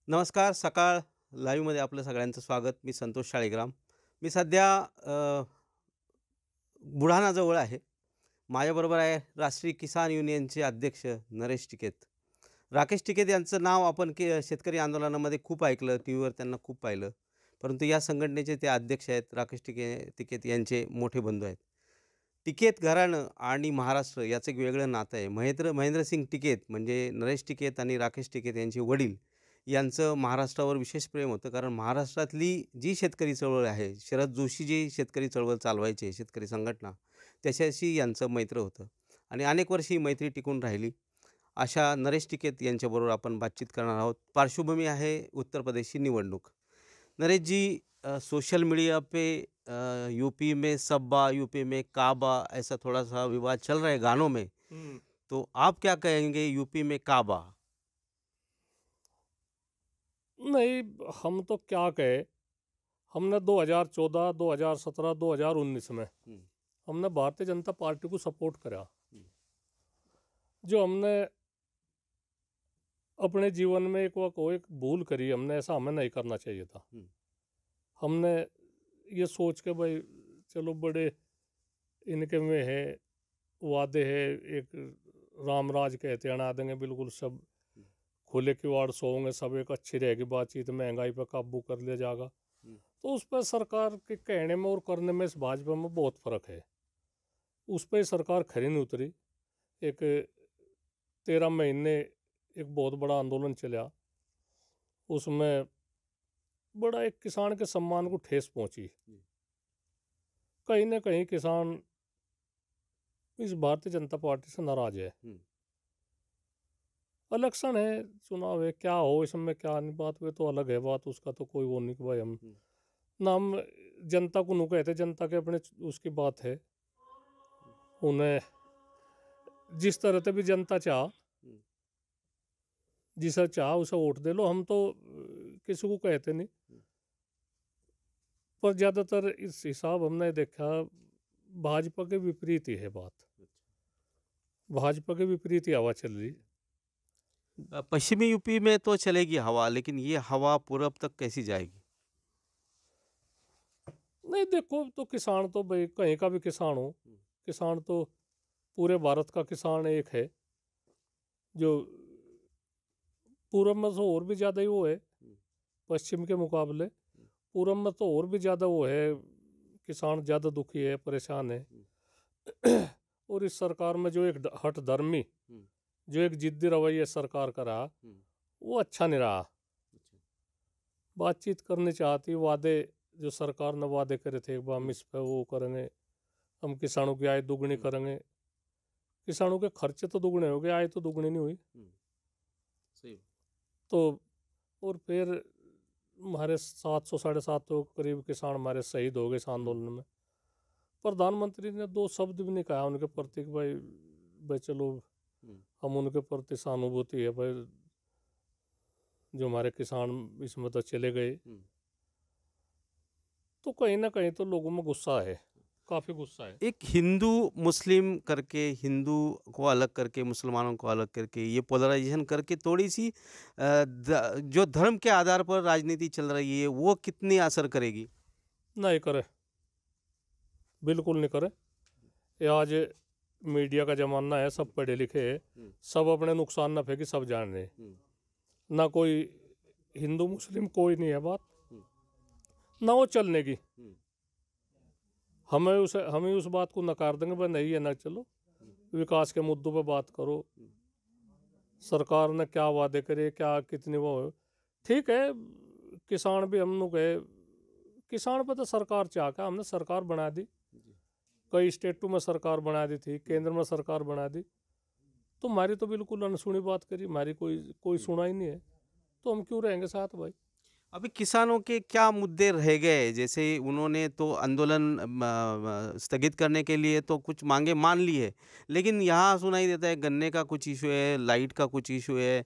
नमस्कार. सकाळ लाईव्हमध्ये आपलं सगळ्यांचं स्वागत. मी संतोष शाळीग्राम. मी सध्या बुलढाणाजवळ आहे. माझ्याबरोबर आहे राष्ट्रीय किसान युनियनचे अध्यक्ष नरेश टिकेत. राकेश टिकेत यांचं नाव आपण शेतकरी आंदोलनामध्ये खूप ऐकलं, टीव्हीवर त्यांना खूप पाहिलं. परंतु या संघटनेचे ते अध्यक्ष आहेत. राकेश टिकेत यांचे मोठे बंधू आहेत. टिकेत घराणं आणि महाराष्ट्र याचं एक वेगळं नातं आहे. महेंद्रसिंग टिकेत म्हणजे नरेश टिकेत आणि राकेश टिकेत यांचे वडील यांचं महाराष्ट्रावर विशेष प्रेम होतं. कारण महाराष्ट्रातली जी शेतकरी चळवळ आहे, शरद जोशी जी शेतकरी चळवळ चालवायचे, शेतकरी संघटना, त्याच्याशी यांचं मैत्र होतं आणि अनेक वर्षी ही मैत्री टिकून राहिली. अशा नरेश टिकेत यांच्याबरोबर आपण बातचीत करणार आहोत. पार्श्वभूमी आहे उत्तर प्रदेशची निवडणूक. नरेश जी, सोशल मीडिया पे यूपी में सब्बा, यूपी में काबा ऐसा थोड़ा-सा विवाद चल रहा है गानों में। हुँ। तो आप क्या कहेंगे यूपी में काबा? नहीं, हम तो क्या कहें, हमने 2014, 2017, 2019 में हुँ, हमने भारतीय जनता पार्टी को सपोर्ट करा। हुँ, जो हमने अपने जीवन में एक भूल करी हमने, ऐसा हमें नहीं करना चाहिए था। हुँ, हमने ये सोच के भाई चलो बड़े इनके में है, वादे है, एक राम राज कहते अना देंगे बिल्कुल सब हुँ, खुले किवाड़ सोओगे, सब एक अच्छी रहेगी बातचीत, महंगाई पर काबू कर लिया जाएगा। हुँ, तो उस पर सरकार के कहने में और करने में इस भाजपा में बहुत फ़र्क है। उस पे सरकार खरी नहीं उतरी। एक 13 महीने एक बहुत बड़ा आंदोलन चला। उसमें बड़ा एक किसान के सम्मान को ठेस पहुंची। जी, कहीं न कहीं किसान इस भारतीय जनता पार्टी से नाराज़ है। हुँ, इलेक्शन है, चुनाव है, क्या हो इसमें क्या नहीं, बात वे तो अलग है बात, उसका तो कोई वो नहीं कि भाई हम हुँ, ना हम जनता को नु कहते, जनता के अपने उसकी बात है। उन्हें जिस तरह से भी जनता चाह, हुँ, जिसे चाह उसे वोट दे लो, हम तो किसी को कहते नहीं। हुँ, पर ज़्यादातर इस हिसाब हमने देखा, भाजपा के विपरीत ही है बात। अच्छा। भाजपा के विपरीत ही हवा चल रही। पश्चिमी यूपी में तो चलेगी हवा, लेकिन ये हवा पूरब तक कैसी जाएगी? नहीं देखो, तो किसान तो भाई कहीं का भी किसान हो, हुँ, किसान तो पूरे भारत का किसान एक है। जो पूरब में तो और भी ज़्यादा ही वो है, हुँ, पश्चिम के मुकाबले। हुँ, पूरब में तो और भी ज़्यादा वो है, किसान ज़्यादा दुखी है, परेशान है। हुँ, और इस सरकार में जो एक हठधर्मी, हुँ, जो एक जिद्दी रवैया सरकार का रहा, हुँ, वो अच्छा नहीं रहा। अच्छा। बातचीत करनी चाहती, वादे जो सरकार ने वादे करे थे, एक बार हम हुँ, इस पे वो करेंगे, हम किसानों की आय दुगनी हुँ, करेंगे। किसानों के खर्चे तो दुगने हो गए, आय तो दुगनी नहीं हुई। हुँ, सही। तो और फिर हमारे 700 साढ़े 700 करीब किसान हमारे शहीद हो गए इस हुँ, आंदोलन में। प्रधानमंत्री ने दो शब्द भी नहीं कहा उनके प्रति कि भाई भाई चलो हुँ, हम उनके प्रति सहानुभूति है भाई, जो हमारे किसान इसमें तो चले गए। हुँ। तो कहीं ना कहीं तो लोगों में गुस्सा है, काफ़ी गुस्सा है। एक हिंदू मुस्लिम करके, हिंदू को अलग करके, मुसलमानों को अलग करके, ये पोलराइजेशन करके थोड़ी-सी जो धर्म के आधार पर राजनीति चल रही है, वो कितनी असर करेगी? नहीं करे, बिल्कुल नहीं करे। ये आज मीडिया का ज़माना है, सब पढ़े लिखे हैं, हुँ, सब अपने नुकसान नफ़े की सब जान रहे हैं। हुँ, ना कोई हिंदू मुस्लिम कोई नहीं है बात, हुँ, ना वो चलने की। हुँ, हमें उस बात को नकार देंगे, भाई नहीं है ना, चलो हुँ, विकास के मुद्दों पर बात करो, हुँ, सरकार ने क्या वादे करे, क्या कितनी वो है। ठीक है, किसान भी हम लोग है, किसान पर तो सरकार चाह का हमने सरकार बना दी, जी, कई स्टेटों में सरकार बना दी थी, हुँ, केंद्र में सरकार बना दी। तो हमारी तो बिल्कुल अनसुनी बात करी, हमारी कोई कोई हुँ। सुना ही नहीं है, तो हम क्यों रहेंगे साथ भाई। अभी किसानों के क्या मुद्दे रह गए? जैसे उन्होंने तो आंदोलन स्थगित करने के लिए तो कुछ माँगे मान ली है, लेकिन यहाँ सुनाई देता है गन्ने का कुछ इश्यू है, लाइट का कुछ इश्यू है।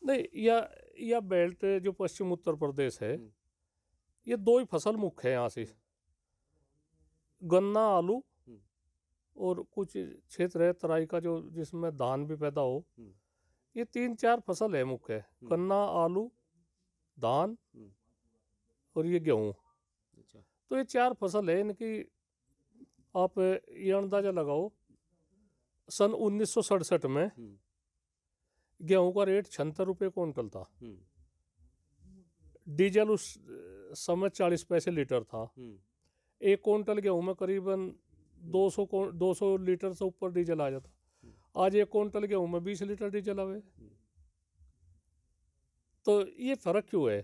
नहीं, या बेल्ट जो पश्चिम उत्तर प्रदेश है, हुँ, ये दो ही फसल मुख्य है यहाँ से, हुँ, गन्ना आलू, हुँ, और कुछ क्षेत्र है तराई का जो जिसमें धान भी पैदा हो। हुँ, ये 3-4 फसल है मुख्य, गन्ना, आलू, धान और ये गेहूँ। अच्छा। तो ये 4 फसल है इनकी। आप ये अंदाजा लगाओ, सन 1967 में गेहूं का रेट 76 रुपये क्विंटल था। डीजल उस समय 40 पैसे लीटर था। एक क्विंटल गेहूं में करीबन 200 लीटर से ऊपर डीजल आ जाता। आज एक क्विंटल गेहूं में 20 लीटर डीजल आवे। तो ये फर्क क्यों है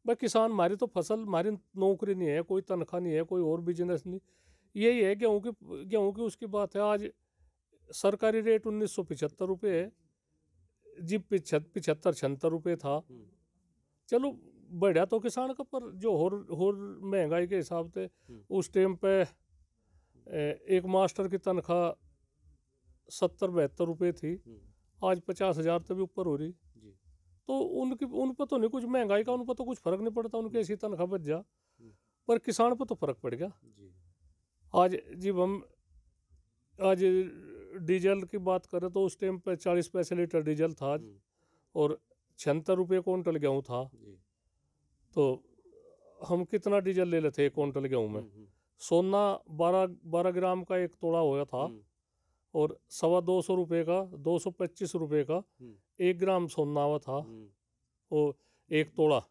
भाई? किसान, हमारी तो फसल, हमारी नौकरी नहीं है, कोई तनख्वाह नहीं है, कोई और बिजनेस नहीं। यही है गेहूं की उसकी बात है। आज सरकारी रेट 1975 रुपये है जी, 75-76 रुपये था। चलो बढ़िया तो किसान का, पर जो और महंगाई के हिसाब से उस टाइम पे एक मास्टर की तनख्वाह 70-72 रुपये थी, आज 50,000 से भी ऊपर हो रही। तो उन पर तो नहीं कुछ महंगाई का, उन पर तो कुछ फर्क नहीं पड़ता, उनकी ऐसी तनख्वाह बच जा, पर किसान पर तो फर्क पड़ गया। आज जब हम आज डीजल की बात करें तो उस टाइम पे 40 पैसे लीटर डीजल था आज, और 76 रुपये क्विंटल गेहूँ था। तो हम कितना डीजल ले लेते एक क्विंटल गेहूँ में? सोना 12 ग्राम का एक तोड़ा होया था, और 225 रुपये का 225 रुपये का 1 ग्राम सोना हुआ था, वो एक तोड़ा।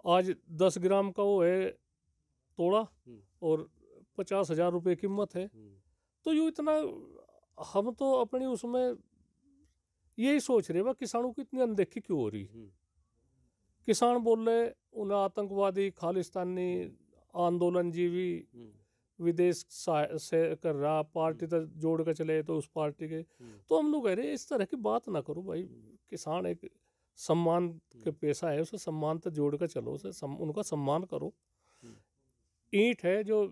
आज 10 ग्राम का वो है तोड़ा, और 50,000 रुपये कीमत है। तो यूँ इतना हम तो अपनी उसमें यही सोच रहे, किसानों की इतनी अनदेखी क्यों हो रही? किसान बोल रहे उन्हें आतंकवादी, खालिस्तानी, आंदोलनजीवी, विदेश से कर रहा, पार्टी तक जोड़ कर चले तो उस पार्टी के। तो हम लोग कह रहे इस तरह की बात ना करो भाई। किसान एक सम्मान के पेशा है, उसे सम्मान तक जोड़ कर चलो, उनका सम्मान करो। ईंट है, जो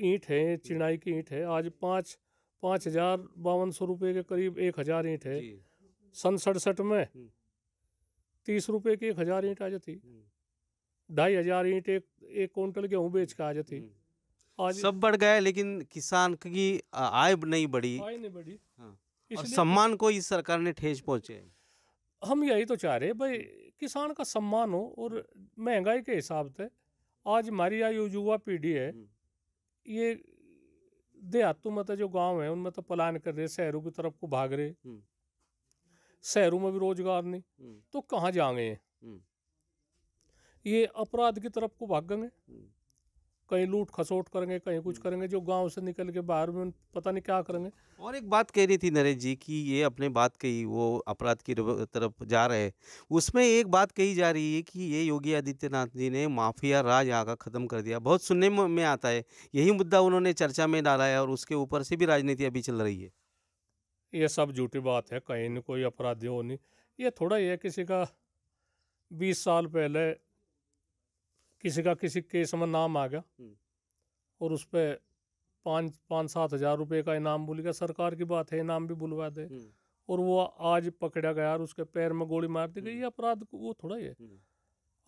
ईंट है, चिनाई की ईंट है, आज 5,5200 रुपये के करीब 1,000 ईंट है। सन 67 में 30 रुपये की 1,000 ईंट आ जाती। 2,500 ईंट एक क्विंटल गेहूँ बेच के आ जाती। आज सब बढ़ गया है, लेकिन किसान की आय नहीं बढ़ी। हाँ। और सम्मान को इस सरकार ने ठेस पहुंचे। हम यही तो चाह रहे भाई, किसान का सम्मान हो। और महंगाई के हिसाब से आज हमारी युवा पीढ़ी है, ये देहातों में तो जो गांव है उनमें तो पलायन कर रहे, शहरों की तरफ को भाग रहे। शहरों में भी रोजगार नहीं, तो कहाँ जाएंगे? ये अपराध की तरफ को भागेंगे, कहीं लूट खसोट करेंगे, कहीं कुछ करेंगे। जो गांव से निकल के बाहर में पता नहीं क्या करेंगे। और एक बात कह रही थी नरेश जी कि ये अपने बात कही, वो अपराध की तरफ जा रहे हैं, उसमें एक बात कही जा रही है कि ये योगी आदित्यनाथ जी ने माफिया राज यहाँ का खत्म कर दिया। बहुत सुनने में आता है, यही मुद्दा उन्होंने चर्चा में डाला है, और उसके ऊपर से भी राजनीति अभी चल रही है। ये सब झूठी बात है, कहीं न कोई अपराधी हो नहीं। ये थोड़ा ही है, किसी का 20 साल पहले किसी केस में नाम आ गया, और उस पर 5-7 हज़ार रुपये का इनाम भूल गया। सरकार की बात है, इनाम भी बुलवा दे, और वो आज पकड़ा गया और उसके पैर में गोली मार दी गई। ये अपराध वो थोड़ा ही है।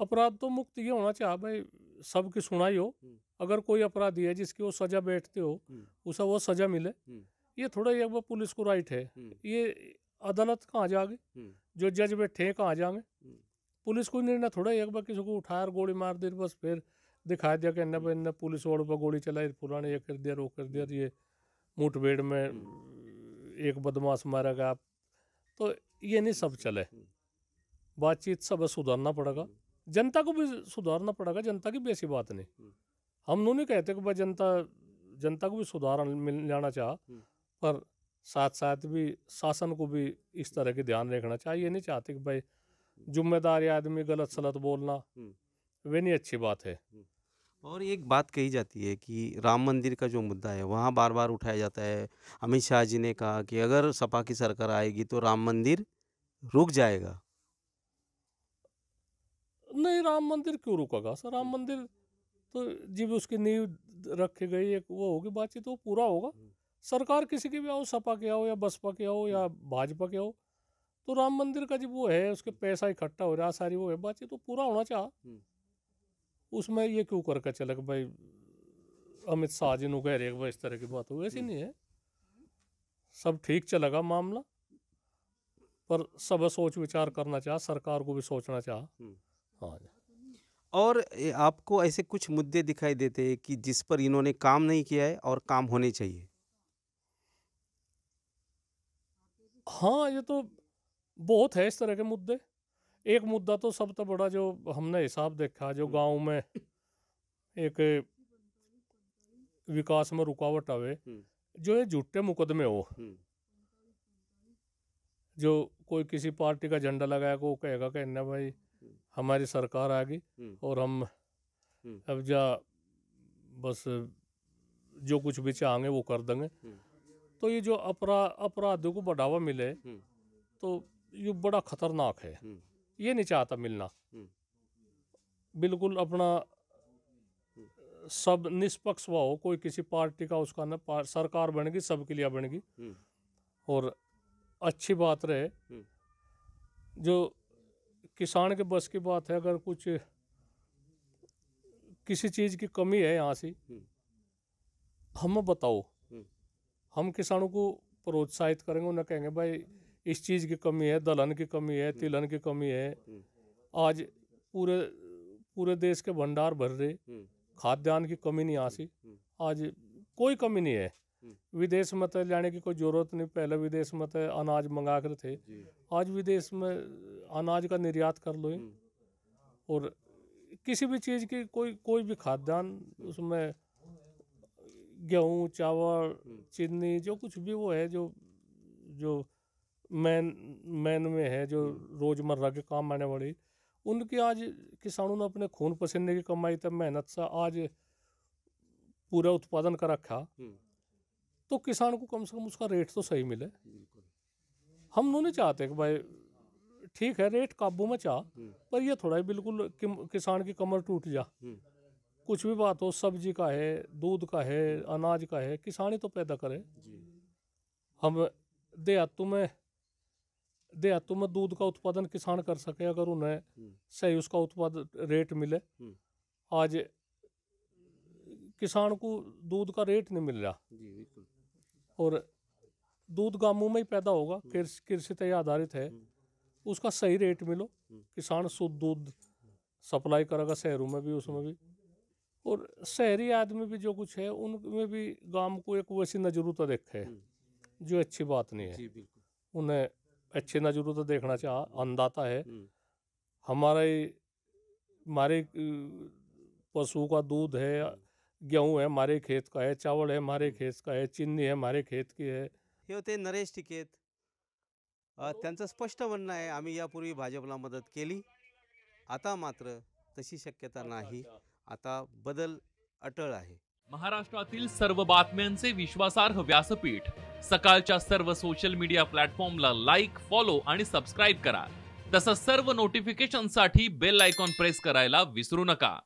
अपराध तो मुक्त ये होना चाहिए भाई, सबकी सुनाई हो। अगर कोई अपराधी है जिसकी वो सजा बैठती हो, उसे वो सजा मिले। ये थोड़ा ही वो पुलिस को राइट है। ये अदालत कहाँ जाएगी? जो जज बैठे हैं कहाँ जाएंगे? पुलिस को निर्णय थोड़ा ही एक बार किसी को उठाया और गोली मार दी, बस फिर दिखा दिया कि इन्हें पुलिस वालों पर गोली चलाई, फुलाने ये कर दिया, वो कर दिया। ये मुठभेड़ में एक बदमाश मारा गया। तो ये नहीं सब चले। बातचीत सब सुधारना पड़ेगा, जनता को भी सुधारना पड़ेगा। जनता की बेसी बात नहीं, हम नहीं कहते कि भाई जनता को भी सुधार मिल जाना चाह, पर साथ साथ भी शासन को भी इस तरह के ध्यान रखना चाहिए। ये नहीं चाहते कि भाई जिम्मेदारी आदमी गलत सलत बोलना, वे नहीं अच्छी बात है। और एक बात कही जाती है कि राम मंदिर का जो मुद्दा है वहाँ बार बार उठाया जाता है। अमित शाह जी ने कहा कि अगर सपा की सरकार आएगी तो राम मंदिर रुक जाएगा। नहीं, राम मंदिर क्यों रुकेगा सर? राम मंदिर तो जब उसकी नींव रखी गई, एक वो होगी बातचीत, वो पूरा होगा। सरकार किसी की भी आओ, सपा के आओ या बसपा के आओ या भाजपा के आओ, तो राम मंदिर का जब वो है, उसके पैसा इकट्ठा हो रहा, सारी वो है बातचीत, तो पूरा होना चाह। उसमें ये क्यों करके चले कि भाई अमित शाह जी ने कह रहे भाई इस तरह की बात हो, ऐसी नहीं है। सब ठीक चलेगा मामला। पर सब सोच विचार करना चाह, सरकार को भी सोचना चाह। हाँ जी। और आपको ऐसे कुछ मुद्दे दिखाई देते हैं कि जिस पर इन्होंने काम नहीं किया है और काम होने चाहिए? हाँ, ये तो बहुत है इस तरह के मुद्दे। एक मुद्दा तो सबसे बड़ा जो हमने हिसाब देखा, जो गांव में एक विकास में रुकावट आवे, जो ये झूठे मुकदमे हो, जो कोई किसी पार्टी का झंडा लगाया को कहेगा कि ना भाई हमारी सरकार आ गई और हम अब बस जो कुछ भी चाहेंगे वो कर देंगे। तो ये जो अपराधियों को बढ़ावा मिले, तो ये बड़ा खतरनाक है। ये नहीं चाहता मिलना। बिल्कुल अपना सब निष्पक्ष हुआ हो, कोई किसी पार्टी का उसका ना सरकार बनेगी, सबके लिए बनेगी और अच्छी बात रहे। जो किसान के बस की बात है, अगर कुछ किसी चीज की कमी है यहाँ से हमें बताओ, हम किसानों को प्रोत्साहित करेंगे, उन्हें कहेंगे भाई इस चीज की कमी है, दलहन की कमी है, तिलहन की कमी है। आज पूरे देश के भंडार भर रहे, खाद्यान्न की कमी नहीं आसी, आज कोई कमी नहीं है। विदेश में तो जाने की कोई जरूरत नहीं, पहले विदेश में तो अनाज मंगा कर थे, आज विदेश में अनाज का निर्यात कर लो। और किसी भी चीज़ की कोई भी खाद्यान्न, उसमें गेहूँ, चावल, चीनी, जो कुछ भी वो है, जो मैन में है, जो रोजमर्रा के काम आने वाली, उनकी आज किसानों ने अपने खून पसीने की कमाई तक मेहनत से आज पूरा उत्पादन कर रखा। तो किसान को कम से कम उसका रेट तो सही मिले। हम नहीं चाहते कि भाई ठीक है रेट काबू में चाह, पर ये थोड़ा ही बिल्कुल किसान की कमर टूट जा। कुछ भी बात हो, सब्जी का है, दूध का है, अनाज का है, किसान ही तो पैदा करे। हम देहातों में दूध का उत्पादन किसान कर सके, अगर उन्हें सही उसका उत्पादन रेट मिले। आज किसान को दूध का रेट नहीं मिल रहा, और दूध गांवों में ही पैदा होगा, कृषि पे आधारित है, उसका सही रेट मिलो, किसान शुद्ध दूध सप्लाई करेगा शहरों में भी, उसमें भी। और शहरी आदमी भी जो कुछ है, उनमें भी गांव को एक वैसी नजरों तो देखे, जो अच्छी बात नहीं है। उन्हें अच्छी नजरों तो देखना चाह, अन्नदाता है हमारे पशु का दूध है, गेहूँ है हमारे खेत का है, चावल है हमारे खेत का है, चीनी है हमारे खेत की है। हे होते नरेश टिकेत. त्यांचं स्पष्ट म्हणणं आहे, आम्ही यापूर्वी भाजपला मदत केली, आता मात्र तशी शक्यता नाही, आता बदल अटळ आहे. महाराष्ट्रातील सर्व बातम्यांचे विश्वासार्ह व्यासपीठ सकाळच्या सर्व सोशल मीडिया प्लॅटफॉर्मला लाईक, फॉलो आणि सबस्क्राईब करा. तसंच सर्व नोटिफिकेशनसाठी बेल आयकॉन प्रेस करायला विसरू नका.